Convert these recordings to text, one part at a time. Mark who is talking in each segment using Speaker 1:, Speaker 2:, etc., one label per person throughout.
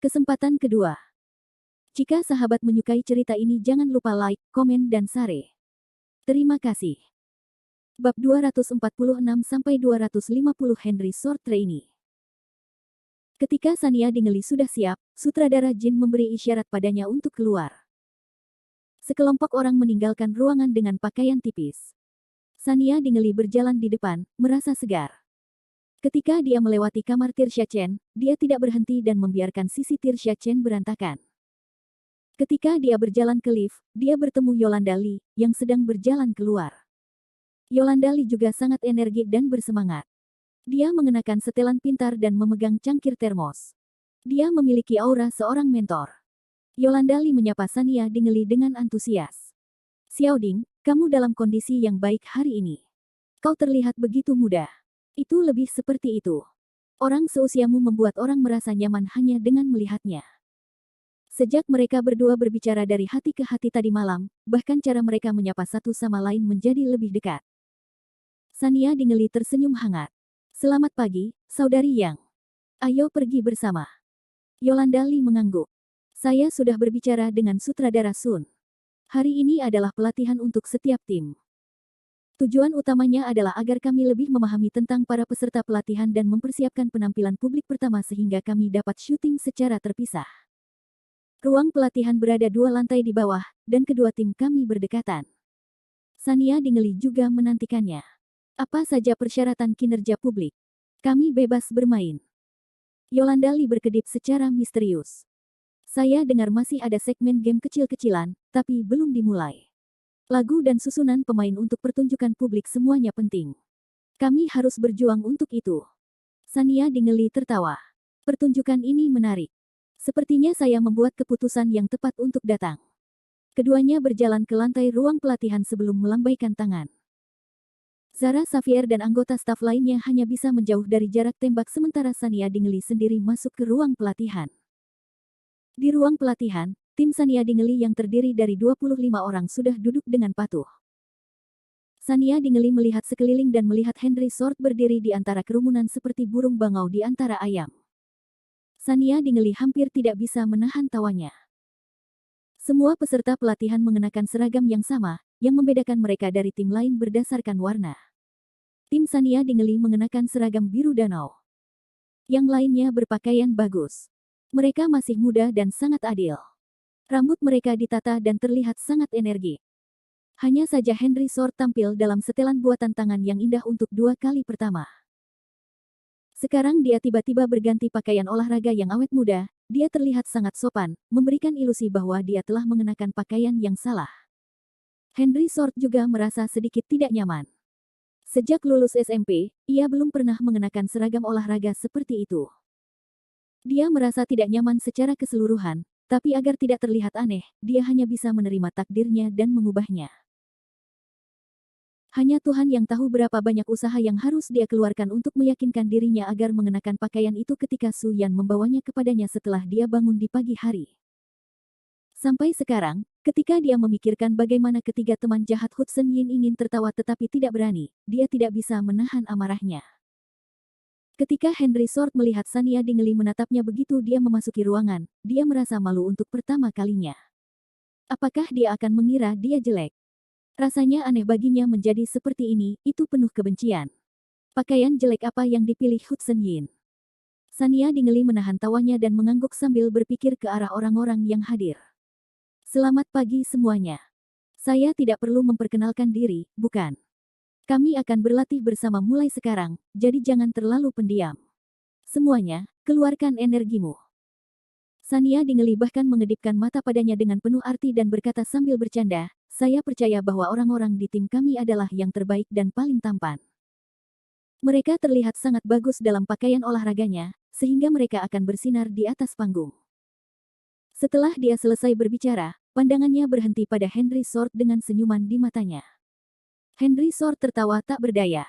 Speaker 1: Kesempatan kedua. Jika sahabat menyukai cerita ini jangan lupa like, komen dan share. Terima kasih. Bab 246-250 Henry Sword Trainee. Ketika Sania Dingley sudah siap, sutradara Jin memberi isyarat padanya untuk keluar. Sekelompok orang meninggalkan ruangan dengan pakaian tipis. Sania Dingley berjalan di depan, merasa segar. Ketika dia melewati kamar Tirsha Chen, dia tidak berhenti dan membiarkan sisi Tirsha Chen berantakan. Ketika dia berjalan ke lift, dia bertemu Yolanda Lee, yang sedang berjalan keluar. Yolanda Lee juga sangat energik dan bersemangat. Dia mengenakan setelan pintar dan memegang cangkir termos. Dia memiliki aura seorang mentor. Yolanda Lee menyapa Sania Dingley dengan antusias. Xiaoding, kamu dalam kondisi yang baik hari ini. Kau terlihat begitu muda. Itu lebih seperti itu. Orang seusiamu membuat orang merasa nyaman hanya dengan melihatnya. Sejak mereka berdua berbicara dari hati ke hati tadi malam, bahkan cara mereka menyapa satu sama lain menjadi lebih dekat. Sania Dingley tersenyum hangat. Selamat pagi, Saudari Yang. Ayo pergi bersama. Yolanda Lee mengangguk. Saya sudah berbicara dengan sutradara Sun. Hari ini adalah pelatihan untuk setiap tim. Tujuan utamanya adalah agar kami lebih memahami tentang para peserta pelatihan dan mempersiapkan penampilan publik pertama sehingga kami dapat syuting secara terpisah. Ruang pelatihan berada 2 lantai di bawah, dan kedua tim kami berdekatan. Sania Dingley juga menantikannya. Apa saja persyaratan kinerja publik? Kami bebas bermain. Yolanda Lee berkedip secara misterius. Saya dengar masih ada segmen game kecil-kecilan, tapi belum dimulai. Lagu dan susunan pemain untuk pertunjukan publik semuanya penting. Kami harus berjuang untuk itu. Sania Dingley tertawa. Pertunjukan ini menarik. Sepertinya saya membuat keputusan yang tepat untuk datang. Keduanya berjalan ke lantai ruang pelatihan sebelum melambaikan tangan. Zara Xavier dan anggota staf lainnya hanya bisa menjauh dari jarak tembak sementara Sania Dingley sendiri masuk ke ruang pelatihan. Di ruang pelatihan, tim Sania Dingley yang terdiri dari 25 orang sudah duduk dengan patuh. Sania Dingley melihat sekeliling dan melihat Henry Sword berdiri di antara kerumunan seperti burung bangau di antara ayam. Sania Dingley hampir tidak bisa menahan tawanya. Semua peserta pelatihan mengenakan seragam yang sama, yang membedakan mereka dari tim lain berdasarkan warna. Tim Sania Dingley mengenakan seragam biru danau. Yang lainnya berpakaian bagus. Mereka masih muda dan sangat adil. Rambut mereka ditata dan terlihat sangat energi. Hanya saja Henry Sword tampil dalam setelan buatan tangan yang indah untuk 2 kali pertama. Sekarang dia tiba-tiba berganti pakaian olahraga yang awet muda, dia terlihat sangat sopan, memberikan ilusi bahwa dia telah mengenakan pakaian yang salah. Henry Sword juga merasa sedikit tidak nyaman. Sejak lulus SMP, ia belum pernah mengenakan seragam olahraga seperti itu. Dia merasa tidak nyaman secara keseluruhan, tapi agar tidak terlihat aneh, dia hanya bisa menerima takdirnya dan mengubahnya. Hanya Tuhan yang tahu berapa banyak usaha yang harus dia keluarkan untuk meyakinkan dirinya agar mengenakan pakaian itu ketika Su Yan membawanya kepadanya setelah dia bangun di pagi hari. Sampai sekarang, ketika dia memikirkan bagaimana ketiga teman jahat Hudson Yin ingin tertawa tetapi tidak berani, dia tidak bisa menahan amarahnya. Ketika Henry Sword melihat Sania Dingley menatapnya begitu dia memasuki ruangan, dia merasa malu untuk pertama kalinya. Apakah dia akan mengira dia jelek? Rasanya aneh baginya menjadi seperti ini, itu penuh kebencian. Pakaian jelek apa yang dipilih Hudson Yin? Sania Dingley menahan tawanya dan mengangguk sambil berpikir ke arah orang-orang yang hadir. Selamat pagi semuanya. Saya tidak perlu memperkenalkan diri, bukan? Kami akan berlatih bersama mulai sekarang, jadi jangan terlalu pendiam. Semuanya, keluarkan energimu. Sania Dingley bahkan mengedipkan mata padanya dengan penuh arti dan berkata sambil bercanda, saya percaya bahwa orang-orang di tim kami adalah yang terbaik dan paling tampan. Mereka terlihat sangat bagus dalam pakaian olahraganya, sehingga mereka akan bersinar di atas panggung. Setelah dia selesai berbicara, pandangannya berhenti pada Henry Sword dengan senyuman di matanya. Henry Sword tertawa tak berdaya.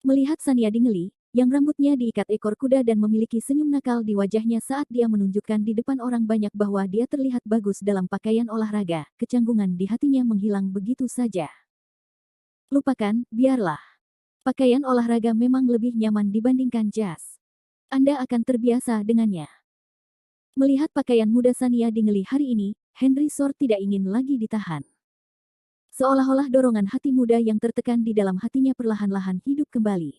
Speaker 1: Melihat Sania Dingley, yang rambutnya diikat ekor kuda dan memiliki senyum nakal di wajahnya saat dia menunjukkan di depan orang banyak bahwa dia terlihat bagus dalam pakaian olahraga, kecanggungan di hatinya menghilang begitu saja. Lupakan, biarlah. Pakaian olahraga memang lebih nyaman dibandingkan jas. Anda akan terbiasa dengannya. Melihat pakaian muda Sania Dingley hari ini, Henry Sword tidak ingin lagi ditahan. Seolah-olah dorongan hati muda yang tertekan di dalam hatinya perlahan-lahan hidup kembali.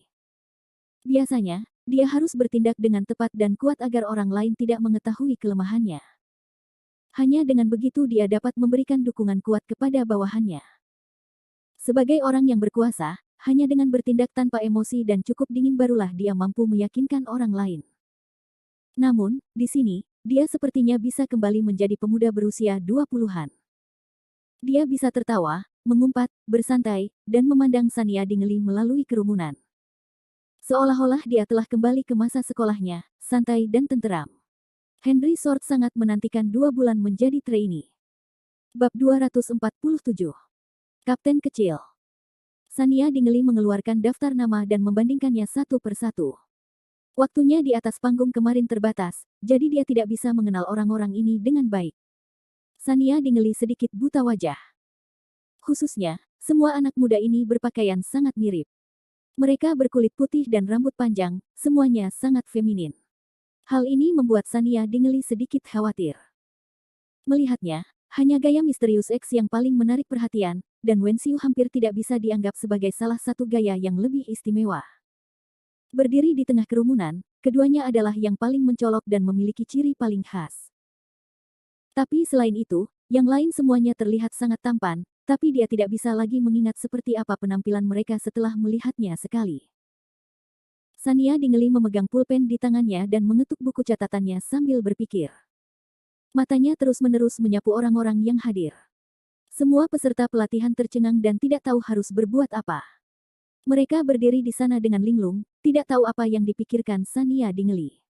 Speaker 1: Biasanya, dia harus bertindak dengan tepat dan kuat agar orang lain tidak mengetahui kelemahannya. Hanya dengan begitu dia dapat memberikan dukungan kuat kepada bawahannya. Sebagai orang yang berkuasa, hanya dengan bertindak tanpa emosi dan cukup dingin barulah dia mampu meyakinkan orang lain. Namun, di sini, dia sepertinya bisa kembali menjadi pemuda berusia 20-an. Dia bisa tertawa, mengumpat, bersantai, dan memandang Sania Dingley melalui kerumunan. Seolah-olah dia telah kembali ke masa sekolahnya, santai dan tenteram. Henry Sword sangat menantikan 2 bulan menjadi trainee. Bab 247. Kapten Kecil. Sania Dingley mengeluarkan daftar nama dan membandingkannya satu persatu. Waktunya di atas panggung kemarin terbatas, jadi dia tidak bisa mengenal orang-orang ini dengan baik. Sania Dingley sedikit buta wajah. Khususnya, semua anak muda ini berpakaian sangat mirip. Mereka berkulit putih dan rambut panjang, semuanya sangat feminin. Hal ini membuat Sania Dingley sedikit khawatir. Melihatnya, hanya gaya misterius X yang paling menarik perhatian, dan Wen Xiu hampir tidak bisa dianggap sebagai salah satu gaya yang lebih istimewa. Berdiri di tengah kerumunan, keduanya adalah yang paling mencolok dan memiliki ciri paling khas. Tapi selain itu, yang lain semuanya terlihat sangat tampan, tapi dia tidak bisa lagi mengingat seperti apa penampilan mereka setelah melihatnya sekali. Sania Dingley memegang pulpen di tangannya dan mengetuk buku catatannya sambil berpikir. Matanya terus-menerus menyapu orang-orang yang hadir. Semua peserta pelatihan tercengang dan tidak tahu harus berbuat apa. Mereka berdiri di sana dengan linglung, tidak tahu apa yang dipikirkan Sania Dingley.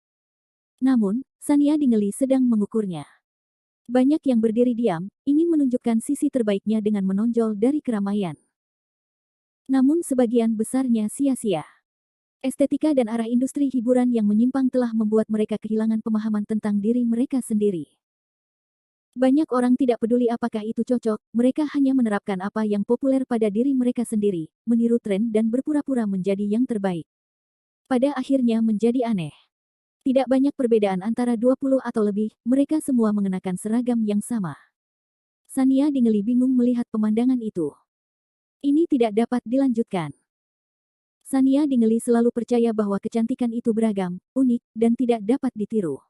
Speaker 1: Namun, Sania Dingley sedang mengukurnya. Banyak yang berdiri diam, ingin menunjukkan sisi terbaiknya dengan menonjol dari keramaian. Namun sebagian besarnya sia-sia. Estetika dan arah industri hiburan yang menyimpang telah membuat mereka kehilangan pemahaman tentang diri mereka sendiri. Banyak orang tidak peduli apakah itu cocok, mereka hanya menerapkan apa yang populer pada diri mereka sendiri, meniru tren dan berpura-pura menjadi yang terbaik. Pada akhirnya menjadi aneh. Tidak banyak perbedaan antara 20 atau lebih, mereka semua mengenakan seragam yang sama. Sania Dingley bingung melihat pemandangan itu. Ini tidak dapat dilanjutkan. Sania Dingley selalu percaya bahwa kecantikan itu beragam, unik, dan tidak dapat ditiru.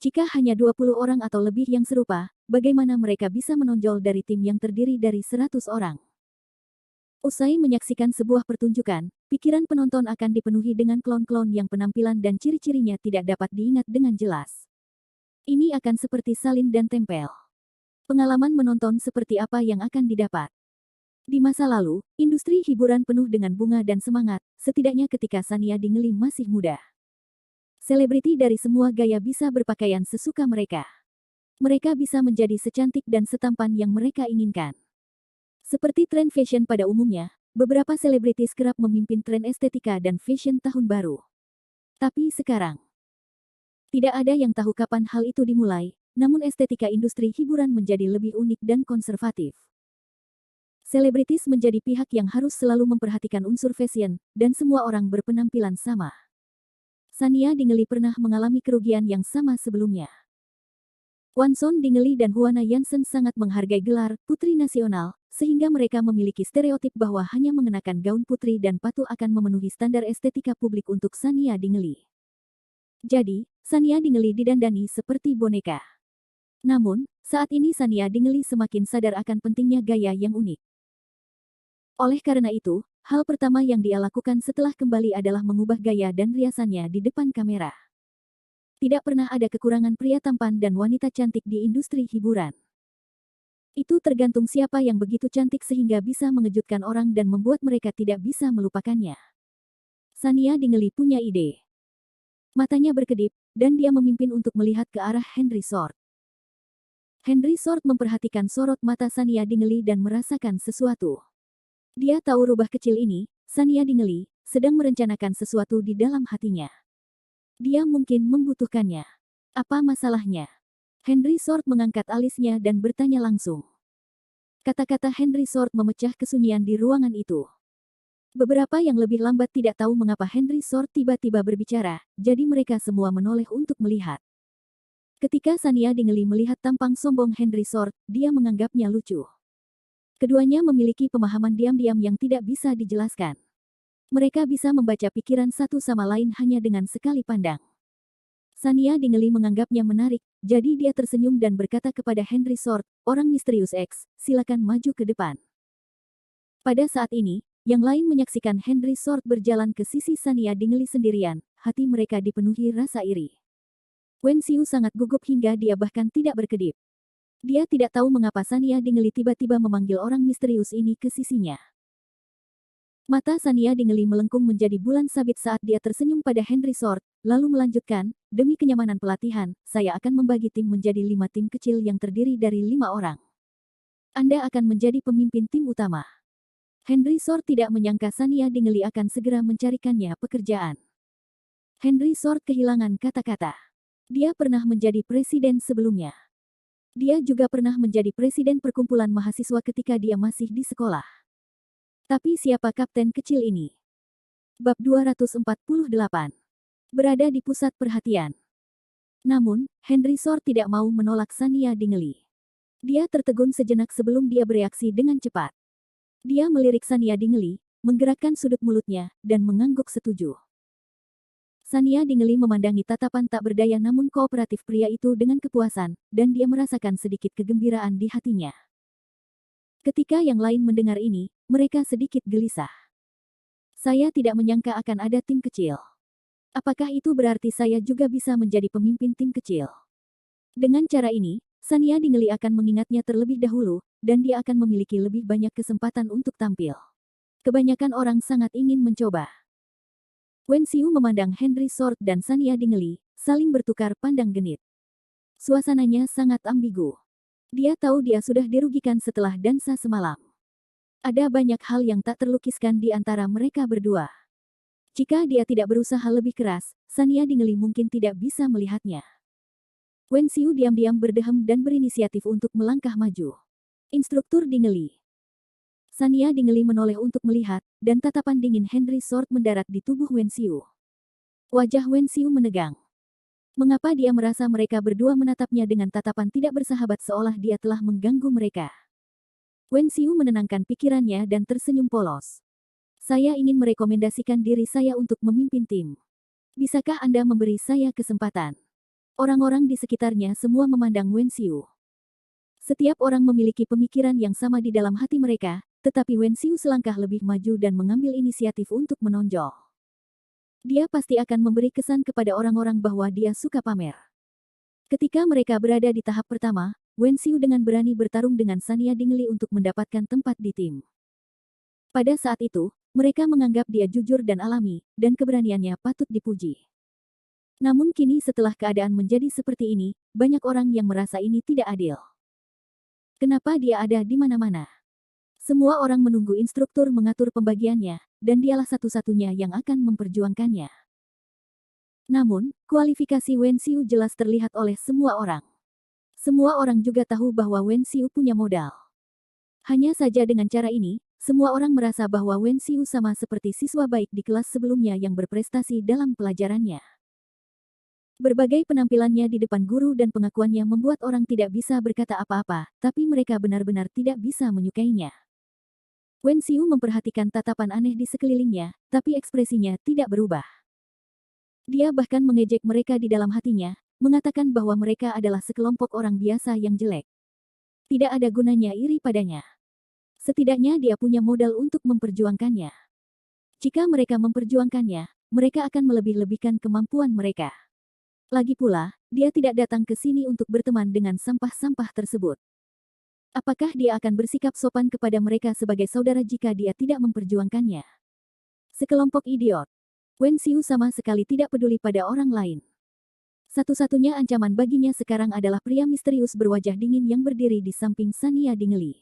Speaker 1: Jika hanya 20 orang atau lebih yang serupa, bagaimana mereka bisa menonjol dari tim yang terdiri dari 100 orang? Usai menyaksikan sebuah pertunjukan, pikiran penonton akan dipenuhi dengan klon-klon yang penampilan dan ciri-cirinya tidak dapat diingat dengan jelas. Ini akan seperti salin dan tempel. Pengalaman menonton seperti apa yang akan didapat? Di masa lalu, industri hiburan penuh dengan bunga dan semangat, setidaknya ketika Sania Dingley masih muda. Selebriti dari semua gaya bisa berpakaian sesuka mereka. Mereka bisa menjadi secantik dan setampan yang mereka inginkan. Seperti tren fashion pada umumnya, beberapa selebritis kerap memimpin tren estetika dan fashion tahun baru. Tapi sekarang, tidak ada yang tahu kapan hal itu dimulai, namun estetika industri hiburan menjadi lebih unik dan konservatif. Selebritis menjadi pihak yang harus selalu memperhatikan unsur fashion, dan semua orang berpenampilan sama. Sania Dingley pernah mengalami kerugian yang sama sebelumnya. Wanson Dingley dan Huana Yansen sangat menghargai gelar Putri Nasional, sehingga mereka memiliki stereotip bahwa hanya mengenakan gaun putri dan patu akan memenuhi standar estetika publik untuk Sania Dingley. Jadi, Sania Dingley didandani seperti boneka. Namun, saat ini Sania Dingley semakin sadar akan pentingnya gaya yang unik. Oleh karena itu, hal pertama yang dia lakukan setelah kembali adalah mengubah gaya dan riasannya di depan kamera. Tidak pernah ada kekurangan pria tampan dan wanita cantik di industri hiburan. Itu tergantung siapa yang begitu cantik sehingga bisa mengejutkan orang dan membuat mereka tidak bisa melupakannya. Sania Dingley punya ide. Matanya berkedip, dan dia memimpin untuk melihat ke arah Henry Sword. Henry Sword memperhatikan sorot mata Sania Dingley dan merasakan sesuatu. Dia tahu rubah kecil ini, Sania Dingley, sedang merencanakan sesuatu di dalam hatinya. Dia mungkin membutuhkannya. Apa masalahnya? Henry Sword mengangkat alisnya dan bertanya langsung. Kata-kata Henry Sword memecah kesunyian di ruangan itu. Beberapa yang lebih lambat tidak tahu mengapa Henry Sword tiba-tiba berbicara, jadi mereka semua menoleh untuk melihat. Ketika Sania Dingeli melihat tampang sombong Henry Sword, dia menganggapnya lucu. Keduanya memiliki pemahaman diam-diam yang tidak bisa dijelaskan. Mereka bisa membaca pikiran satu sama lain hanya dengan sekali pandang. Sania Dingeli menganggapnya menarik, jadi dia tersenyum dan berkata kepada Henry Sword, "Orang misterius X, silakan maju ke depan." Pada saat ini, yang lain menyaksikan Henry Sword berjalan ke sisi Sania Dingeli sendirian, hati mereka dipenuhi rasa iri. Wen Xiu sangat gugup hingga dia bahkan tidak berkedip. Dia tidak tahu mengapa Sania Dingeli tiba-tiba memanggil orang misterius ini ke sisinya. Mata Sania Dingeli melengkung menjadi bulan sabit saat dia tersenyum pada Henry Sword, lalu melanjutkan, "Demi kenyamanan pelatihan, saya akan membagi tim menjadi 5 tim kecil yang terdiri dari 5 orang. Anda akan menjadi pemimpin tim utama." Henry Sword tidak menyangka Sania Dingeli akan segera mencarikannya pekerjaan. Henry Sword kehilangan kata-kata. Dia pernah menjadi presiden sebelumnya. Dia juga pernah menjadi presiden perkumpulan mahasiswa ketika dia masih di sekolah. Tapi siapa kapten kecil ini? Bab 248. Berada di pusat perhatian. Namun, Henry Sword tidak mau menolak Sania Dingeli. Dia tertegun sejenak sebelum dia bereaksi dengan cepat. Dia melirik Sania Dingeli, menggerakkan sudut mulutnya, dan mengangguk setuju. Sania Dingeli memandangi tatapan tak berdaya namun kooperatif pria itu dengan kepuasan, dan dia merasakan sedikit kegembiraan di hatinya. Ketika yang lain mendengar ini, mereka sedikit gelisah. Saya tidak menyangka akan ada tim kecil. Apakah itu berarti saya juga bisa menjadi pemimpin tim kecil? Dengan cara ini, Sania Dingeli akan mengingatnya terlebih dahulu, dan dia akan memiliki lebih banyak kesempatan untuk tampil. Kebanyakan orang sangat ingin mencoba. Wen Xiu memandang Henry Sword dan Sania Dingeli, saling bertukar pandang genit. Suasananya sangat ambigu. Dia tahu dia sudah dirugikan setelah dansa semalam. Ada banyak hal yang tak terlukiskan di antara mereka berdua. Jika dia tidak berusaha lebih keras, Sania Dingeli mungkin tidak bisa melihatnya. Wen Xiu diam-diam berdehem dan berinisiatif untuk melangkah maju. Instruktur Dingeli. Sania Dingeli menoleh untuk melihat, dan tatapan dingin Henry Sword mendarat di tubuh Wen Xiu. Wajah Wen Xiu menegang. Mengapa dia merasa mereka berdua menatapnya dengan tatapan tidak bersahabat seolah dia telah mengganggu mereka? Wen Xiu menenangkan pikirannya dan tersenyum polos. "Saya ingin merekomendasikan diri saya untuk memimpin tim. Bisakah Anda memberi saya kesempatan?" Orang-orang di sekitarnya semua memandang Wen Xiu. Setiap orang memiliki pemikiran yang sama di dalam hati mereka, tetapi Wen Xiu selangkah lebih maju dan mengambil inisiatif untuk menonjol. Dia pasti akan memberi kesan kepada orang-orang bahwa dia suka pamer. Ketika mereka berada di tahap pertama, Wen Xiu dengan berani bertarung dengan Sania Dingeli untuk mendapatkan tempat di tim. Pada saat itu, mereka menganggap dia jujur dan alami, dan keberaniannya patut dipuji. Namun kini setelah keadaan menjadi seperti ini, banyak orang yang merasa ini tidak adil. Kenapa dia ada di mana-mana? Semua orang menunggu instruktur mengatur pembagiannya, dan dialah satu-satunya yang akan memperjuangkannya. Namun, kualifikasi Wen Xiu jelas terlihat oleh semua orang. Semua orang juga tahu bahwa Wen Xiu punya modal. Hanya saja dengan cara ini, semua orang merasa bahwa Wen Xiu sama seperti siswa baik di kelas sebelumnya yang berprestasi dalam pelajarannya. Berbagai penampilannya di depan guru dan pengakuannya membuat orang tidak bisa berkata apa-apa, tapi mereka benar-benar tidak bisa menyukainya. Wen Xiu memperhatikan tatapan aneh di sekelilingnya, tapi ekspresinya tidak berubah. Dia bahkan mengejek mereka di dalam hatinya, mengatakan bahwa mereka adalah sekelompok orang biasa yang jelek. Tidak ada gunanya iri padanya. Setidaknya dia punya modal untuk memperjuangkannya. Jika mereka memperjuangkannya, mereka akan melebih-lebihkan kemampuan mereka. Lagi pula, dia tidak datang ke sini untuk berteman dengan sampah-sampah tersebut. Apakah dia akan bersikap sopan kepada mereka sebagai saudara jika dia tidak memperjuangkannya? Sekelompok idiot. Wen Xiu sama sekali tidak peduli pada orang lain. Satu-satunya ancaman baginya sekarang adalah pria misterius berwajah dingin yang berdiri di samping Sania Dingeli.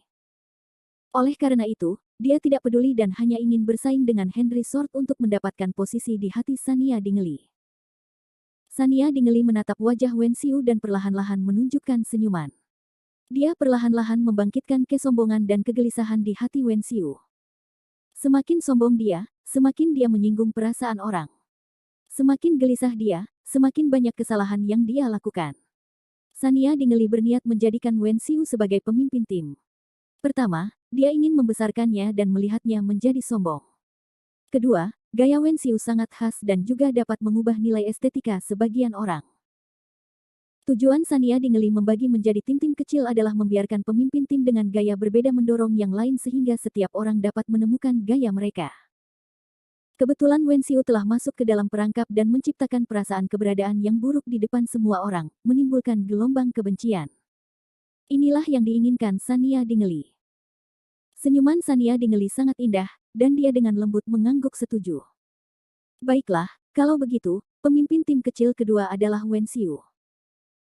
Speaker 1: Oleh karena itu, dia tidak peduli dan hanya ingin bersaing dengan Henry Sword untuk mendapatkan posisi di hati Sania Dingeli. Sania Dingeli menatap wajah Wen Xiu dan perlahan-lahan menunjukkan senyuman. Dia perlahan-lahan membangkitkan kesombongan dan kegelisahan di hati Wen Xiu. Semakin sombong dia, semakin dia menyinggung perasaan orang. Semakin gelisah dia, semakin banyak kesalahan yang dia lakukan. Sania Dingeli berniat menjadikan Wen Xiu sebagai pemimpin tim. Pertama, dia ingin membesarkannya dan melihatnya menjadi sombong. Kedua, gaya Wen Xiu sangat khas dan juga dapat mengubah nilai estetika sebagian orang. Tujuan Sania Dingeli membagi menjadi tim-tim kecil adalah membiarkan pemimpin tim dengan gaya berbeda mendorong yang lain sehingga setiap orang dapat menemukan gaya mereka. Kebetulan Wen Xiu telah masuk ke dalam perangkap dan menciptakan perasaan keberadaan yang buruk di depan semua orang, menimbulkan gelombang kebencian. Inilah yang diinginkan Sania Dingeli. Senyuman Sania Dingeli sangat indah, dan dia dengan lembut mengangguk setuju. Baiklah, kalau begitu, pemimpin tim kecil kedua adalah Wen Xiu.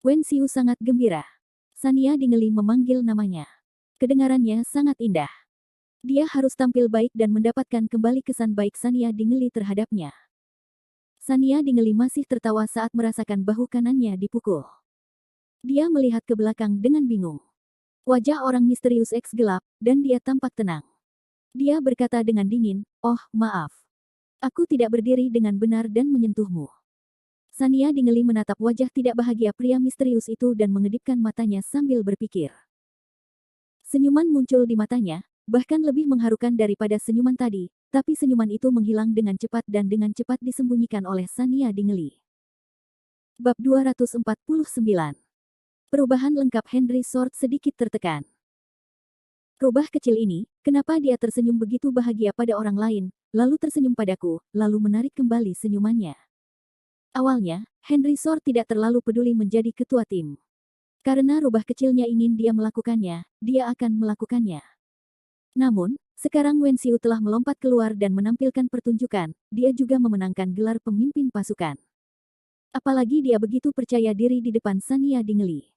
Speaker 1: Wen Xiu sangat gembira. Sania Dingeli memanggil namanya. Kedengarannya sangat indah. Dia harus tampil baik dan mendapatkan kembali kesan baik Sania Dingeli terhadapnya. Sania Dingeli masih tertawa saat merasakan bahu kanannya dipukul. Dia melihat ke belakang dengan bingung. Wajah orang misterius X gelap, dan dia tampak tenang. Dia berkata dengan dingin, "Oh, maaf. Aku tidak berdiri dengan benar dan menyentuhmu." Sania Dingeli menatap wajah tidak bahagia pria misterius itu dan mengedipkan matanya sambil berpikir. Senyuman muncul di matanya, bahkan lebih mengharukan daripada senyuman tadi, tapi senyuman itu menghilang dengan cepat dan dengan cepat disembunyikan oleh Sania Dingeli. Bab 249. Perubahan lengkap. Henry Sword sedikit tertekan. Rubah kecil ini, kenapa dia tersenyum begitu bahagia pada orang lain, lalu tersenyum padaku, lalu menarik kembali senyumannya. Awalnya, Henry Sword tidak terlalu peduli menjadi ketua tim. Karena rubah kecilnya ingin dia melakukannya, dia akan melakukannya. Namun, sekarang Wen Xiu telah melompat keluar dan menampilkan pertunjukan, dia juga memenangkan gelar pemimpin pasukan. Apalagi dia begitu percaya diri di depan Sania Dingeli.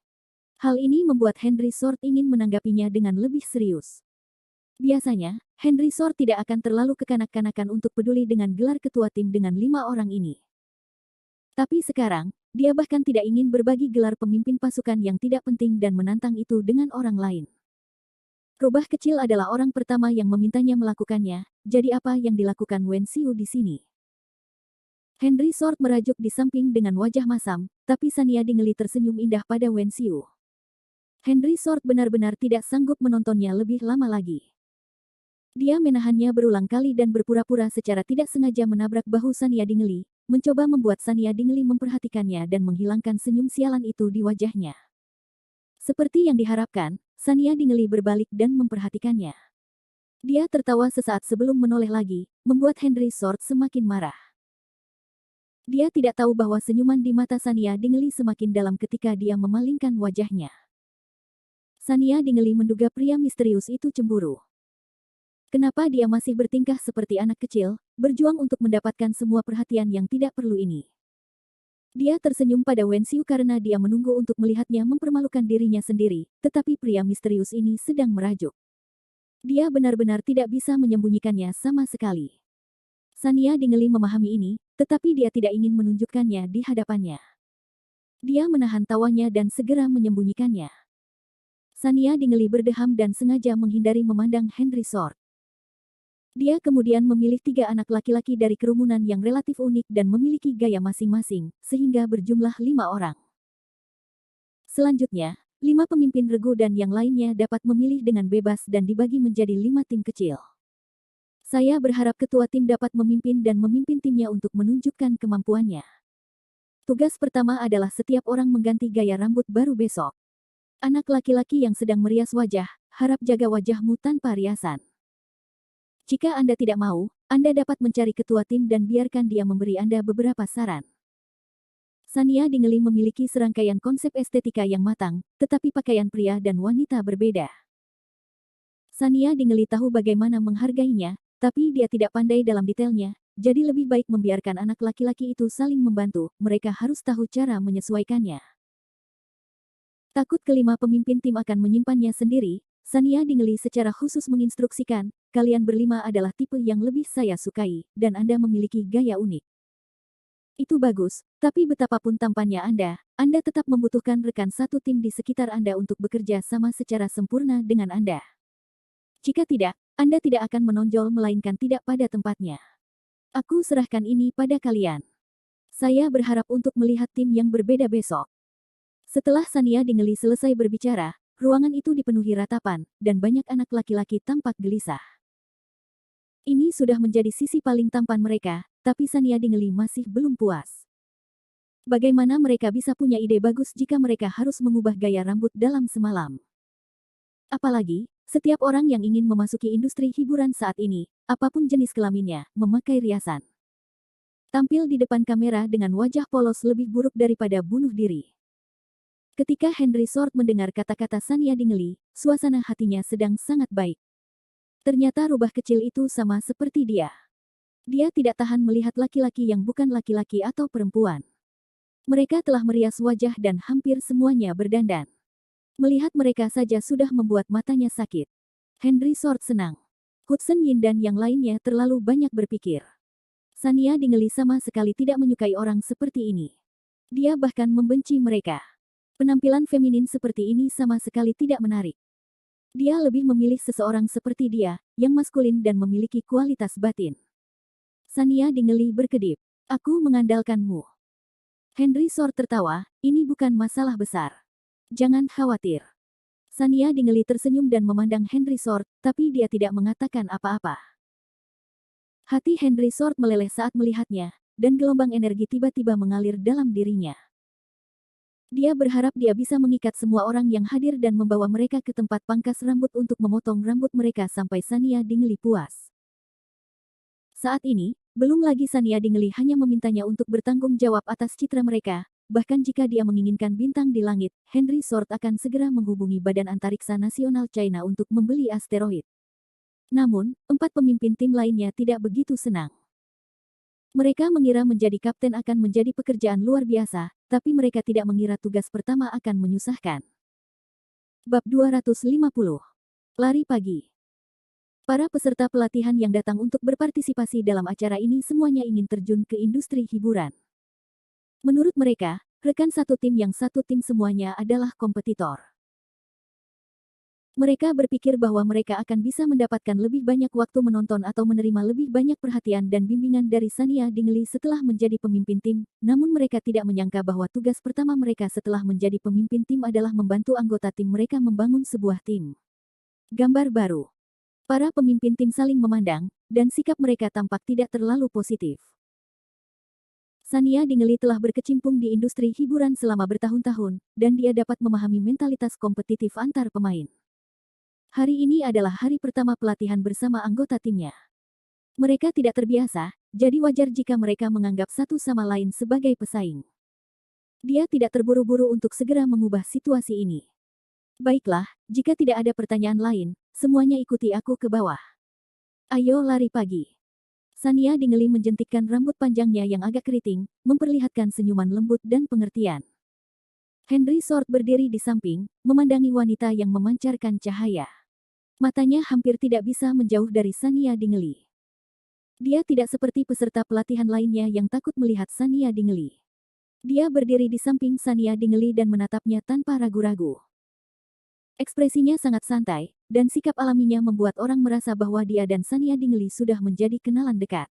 Speaker 1: Hal ini membuat Henry Sword ingin menanggapinya dengan lebih serius. Biasanya, Henry Sword tidak akan terlalu kekanak-kanakan untuk peduli dengan gelar ketua tim dengan 5 orang ini. Tapi sekarang, dia bahkan tidak ingin berbagi gelar pemimpin pasukan yang tidak penting dan menantang itu dengan orang lain. Rubah kecil adalah orang pertama yang memintanya melakukannya, jadi apa yang dilakukan Wen Xiu di sini? Henry Sword merajuk di samping dengan wajah masam, tapi Sania Dingeli tersenyum indah pada Wen Xiu. Henry Sword benar-benar tidak sanggup menontonnya lebih lama lagi. Dia menahannya berulang kali dan berpura-pura secara tidak sengaja menabrak bahu Sania Dingeli, mencoba membuat Sania Dingeli memperhatikannya dan menghilangkan senyum sialan itu di wajahnya. Seperti yang diharapkan, Sania Dingeli berbalik dan memperhatikannya. Dia tertawa sesaat sebelum menoleh lagi, membuat Henry Sword semakin marah. Dia tidak tahu bahwa senyuman di mata Sania Dingeli semakin dalam ketika dia memalingkan wajahnya. Sania Dingeli menduga pria misterius itu cemburu. Kenapa dia masih bertingkah seperti anak kecil, berjuang untuk mendapatkan semua perhatian yang tidak perlu ini? Dia tersenyum pada Wen Xiu karena dia menunggu untuk melihatnya mempermalukan dirinya sendiri, tetapi pria misterius ini sedang merajuk. Dia benar-benar tidak bisa menyembunyikannya sama sekali. Sania Dingeli memahami ini, tetapi dia tidak ingin menunjukkannya di hadapannya. Dia menahan tawanya dan segera menyembunyikannya. Sania Dingeli berdeham dan sengaja menghindari memandang Henry Sword. Dia kemudian memilih 3 anak laki-laki dari kerumunan yang relatif unik dan memiliki gaya masing-masing, sehingga berjumlah 5 orang. Selanjutnya, 5 pemimpin regu dan yang lainnya dapat memilih dengan bebas dan dibagi menjadi 5 tim kecil. Saya berharap ketua tim dapat memimpin dan memimpin timnya untuk menunjukkan kemampuannya. Tugas pertama adalah setiap orang mengganti gaya rambut baru besok. Anak laki-laki yang sedang merias wajah, harap jaga wajahmu tanpa riasan. Jika Anda tidak mau, Anda dapat mencari ketua tim dan biarkan dia memberi Anda beberapa saran. Sania Dingeli memiliki serangkaian konsep estetika yang matang, tetapi pakaian pria dan wanita berbeda. Sania Dingeli tahu bagaimana menghargainya, tapi dia tidak pandai dalam detailnya, jadi lebih baik membiarkan anak laki-laki itu saling membantu, mereka harus tahu cara menyesuaikannya. Takut kelima pemimpin tim akan menyimpannya sendiri, Sania Dingeli secara khusus menginstruksikan, kalian berlima adalah tipe yang lebih saya sukai, dan Anda memiliki gaya unik. Itu bagus, tapi betapapun tampannya Anda tetap membutuhkan rekan satu tim di sekitar Anda untuk bekerja sama secara sempurna dengan Anda. Jika tidak, Anda tidak akan menonjol melainkan tidak pada tempatnya. Aku serahkan ini pada kalian. Saya berharap untuk melihat tim yang berbeda besok. Setelah Sania Dingeli selesai berbicara, ruangan itu dipenuhi ratapan, dan banyak anak laki-laki tampak gelisah. Ini sudah menjadi sisi paling tampan mereka, tapi Sania Dingeli masih belum puas. Bagaimana mereka bisa punya ide bagus jika mereka harus mengubah gaya rambut dalam semalam? Apalagi, setiap orang yang ingin memasuki industri hiburan saat ini, apapun jenis kelaminnya, memakai riasan. Tampil di depan kamera dengan wajah polos lebih buruk daripada bunuh diri. Ketika Henry Sword mendengar kata-kata Sania Dingeli, suasana hatinya sedang sangat baik. Ternyata rubah kecil itu sama seperti dia. Dia tidak tahan melihat laki-laki yang bukan laki-laki atau perempuan. Mereka telah merias wajah dan hampir semuanya berdandan. Melihat mereka saja sudah membuat matanya sakit. Henry Sword senang. Hudson Yin dan yang lainnya terlalu banyak berpikir. Sania Dingeli sama sekali tidak menyukai orang seperti ini. Dia bahkan membenci mereka. Penampilan feminin seperti ini sama sekali tidak menarik. Dia lebih memilih seseorang seperti dia, yang maskulin dan memiliki kualitas batin. Sania Dingeli berkedip. Aku mengandalkanmu. Henry Sword tertawa, ini bukan masalah besar. Jangan khawatir. Sania Dingeli tersenyum dan memandang Henry Sword, tapi dia tidak mengatakan apa-apa. Hati Henry Sword meleleh saat melihatnya, dan gelombang energi tiba-tiba mengalir dalam dirinya. Dia berharap dia bisa mengikat semua orang yang hadir dan membawa mereka ke tempat pangkas rambut untuk memotong rambut mereka sampai Sania Dingeli puas. Saat ini, belum lagi Sania Dingeli hanya memintanya untuk bertanggung jawab atas citra mereka, bahkan jika dia menginginkan bintang di langit, Henry Sword akan segera menghubungi Badan Antariksa Nasional China untuk membeli asteroid. Namun, 4 pemimpin tim lainnya tidak begitu senang. Mereka mengira menjadi kapten akan menjadi pekerjaan luar biasa, tapi mereka tidak mengira tugas pertama akan menyusahkan. Bab 250. Lari pagi. Para peserta pelatihan yang datang untuk berpartisipasi dalam acara ini semuanya ingin terjun ke industri hiburan. Menurut mereka, rekan satu tim yang satu tim semuanya adalah kompetitor. Mereka berpikir bahwa mereka akan bisa mendapatkan lebih banyak waktu menonton atau menerima lebih banyak perhatian dan bimbingan dari Sania Dingeli setelah menjadi pemimpin tim, namun mereka tidak menyangka bahwa tugas pertama mereka setelah menjadi pemimpin tim adalah membantu anggota tim mereka membangun sebuah tim. Gambar baru. Para pemimpin tim saling memandang, dan sikap mereka tampak tidak terlalu positif. Sania Dingeli telah berkecimpung di industri hiburan selama bertahun-tahun, dan dia dapat memahami mentalitas kompetitif antar pemain. Hari ini adalah hari pertama pelatihan bersama anggota timnya. Mereka tidak terbiasa, jadi wajar jika mereka menganggap satu sama lain sebagai pesaing. Dia tidak terburu-buru untuk segera mengubah situasi ini. Baiklah, jika tidak ada pertanyaan lain, semuanya ikuti aku ke bawah. Ayo lari pagi. Sania Dingeli menjentikkan rambut panjangnya yang agak keriting, memperlihatkan senyuman lembut dan pengertian. Henry Sword berdiri di samping, memandangi wanita yang memancarkan cahaya. Matanya hampir tidak bisa menjauh dari Sania Dingeli. Dia tidak seperti peserta pelatihan lainnya yang takut melihat Sania Dingeli. Dia berdiri di samping Sania Dingeli dan menatapnya tanpa ragu-ragu. Ekspresinya sangat santai, dan sikap alaminya membuat orang merasa bahwa dia dan Sania Dingeli sudah menjadi kenalan dekat.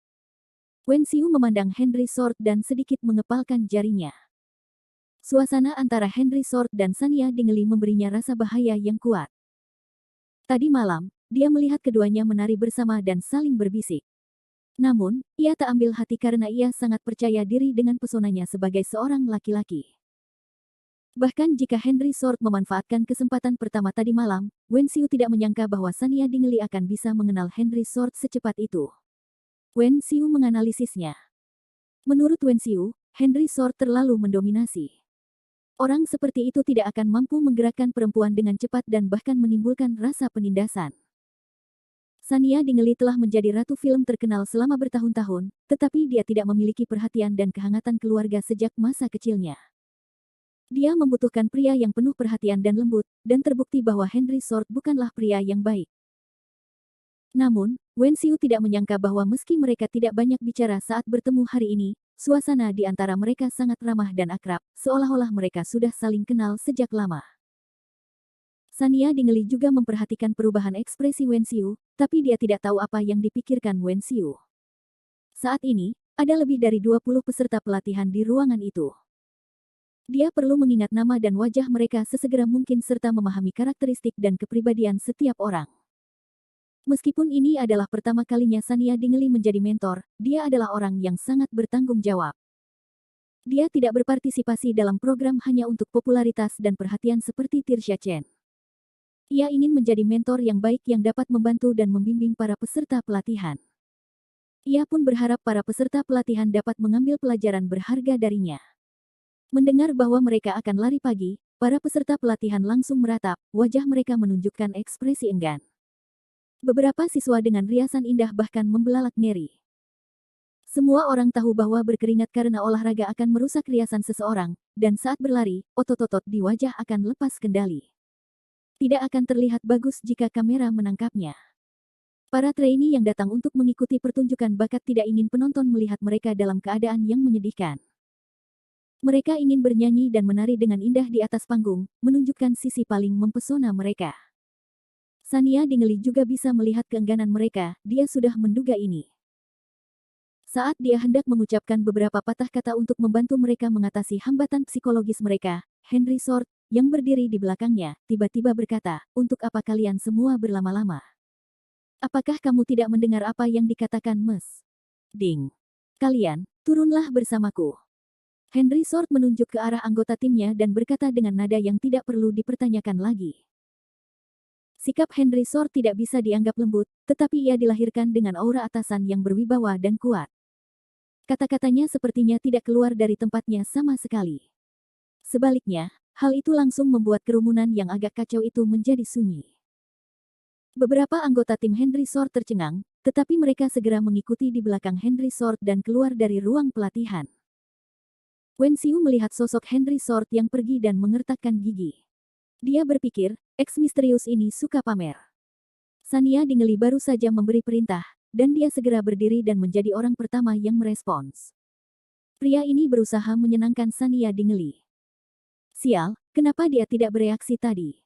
Speaker 1: Wen Xiu memandang Henry Sword dan sedikit mengepalkan jarinya. Suasana antara Henry Sword dan Sania Dingeli memberinya rasa bahaya yang kuat. Tadi malam, dia melihat keduanya menari bersama dan saling berbisik. Namun, ia tak ambil hati karena ia sangat percaya diri dengan pesonanya sebagai seorang laki-laki. Bahkan jika Henry Sword memanfaatkan kesempatan pertama tadi malam, Wen Xiu tidak menyangka bahwa Sania Dingeli akan bisa mengenal Henry Sword secepat itu. Wen Xiu menganalisisnya. Menurut Wen Xiu, Henry Sword terlalu mendominasi. Orang seperti itu tidak akan mampu menggerakkan perempuan dengan cepat dan bahkan menimbulkan rasa penindasan. Sania Dingeli telah menjadi ratu film terkenal selama bertahun-tahun, tetapi dia tidak memiliki perhatian dan kehangatan keluarga sejak masa kecilnya. Dia membutuhkan pria yang penuh perhatian dan lembut, dan terbukti bahwa Henry Sword bukanlah pria yang baik. Namun, Wen Xiu tidak menyangka bahwa meski mereka tidak banyak bicara saat bertemu hari ini, suasana di antara mereka sangat ramah dan akrab, seolah-olah mereka sudah saling kenal sejak lama. Sania Dingeli juga memperhatikan perubahan ekspresi Wen Xiu, tapi dia tidak tahu apa yang dipikirkan Wen Xiu. Saat ini, ada lebih dari 20 peserta pelatihan di ruangan itu. Dia perlu mengingat nama dan wajah mereka sesegera mungkin serta memahami karakteristik dan kepribadian setiap orang. Meskipun ini adalah pertama kalinya Sania Dingley menjadi mentor, dia adalah orang yang sangat bertanggung jawab. Dia tidak berpartisipasi dalam program hanya untuk popularitas dan perhatian seperti Tirsha Chen. Ia ingin menjadi mentor yang baik yang dapat membantu dan membimbing para peserta pelatihan. Ia pun berharap para peserta pelatihan dapat mengambil pelajaran berharga darinya. Mendengar bahwa mereka akan lari pagi, para peserta pelatihan langsung meratap, wajah mereka menunjukkan ekspresi enggan. Beberapa siswa dengan riasan indah bahkan membelalak ngeri. Semua orang tahu bahwa berkeringat karena olahraga akan merusak riasan seseorang, dan saat berlari, otot-otot di wajah akan lepas kendali. Tidak akan terlihat bagus jika kamera menangkapnya. Para trainee yang datang untuk mengikuti pertunjukan bakat tidak ingin penonton melihat mereka dalam keadaan yang menyedihkan. Mereka ingin bernyanyi dan menari dengan indah di atas panggung, menunjukkan sisi paling mempesona mereka. Sania Dingley juga bisa melihat keengganan mereka, dia sudah menduga ini. Saat dia hendak mengucapkan beberapa patah kata untuk membantu mereka mengatasi hambatan psikologis mereka, Henry Sword, yang berdiri di belakangnya, tiba-tiba berkata, "Untuk apa kalian semua berlama-lama? Apakah kamu tidak mendengar apa yang dikatakan Ms. Ding? Kalian, turunlah bersamaku." Henry Sword menunjuk ke arah anggota timnya dan berkata dengan nada yang tidak perlu dipertanyakan lagi. Sikap Henry Sword tidak bisa dianggap lembut, tetapi ia dilahirkan dengan aura atasan yang berwibawa dan kuat. Kata-katanya sepertinya tidak keluar dari tempatnya sama sekali. Sebaliknya, hal itu langsung membuat kerumunan yang agak kacau itu menjadi sunyi. Beberapa anggota tim Henry Sword tercengang, tetapi mereka segera mengikuti di belakang Henry Sword dan keluar dari ruang pelatihan. Wen Xiu melihat sosok Henry Sword yang pergi dan mengertakkan gigi. Dia berpikir, eks misterius ini suka pamer. Sania Dingley baru saja memberi perintah, dan dia segera berdiri dan menjadi orang pertama yang merespons. Pria ini berusaha menyenangkan Sania Dingley. Sial, kenapa dia tidak bereaksi tadi?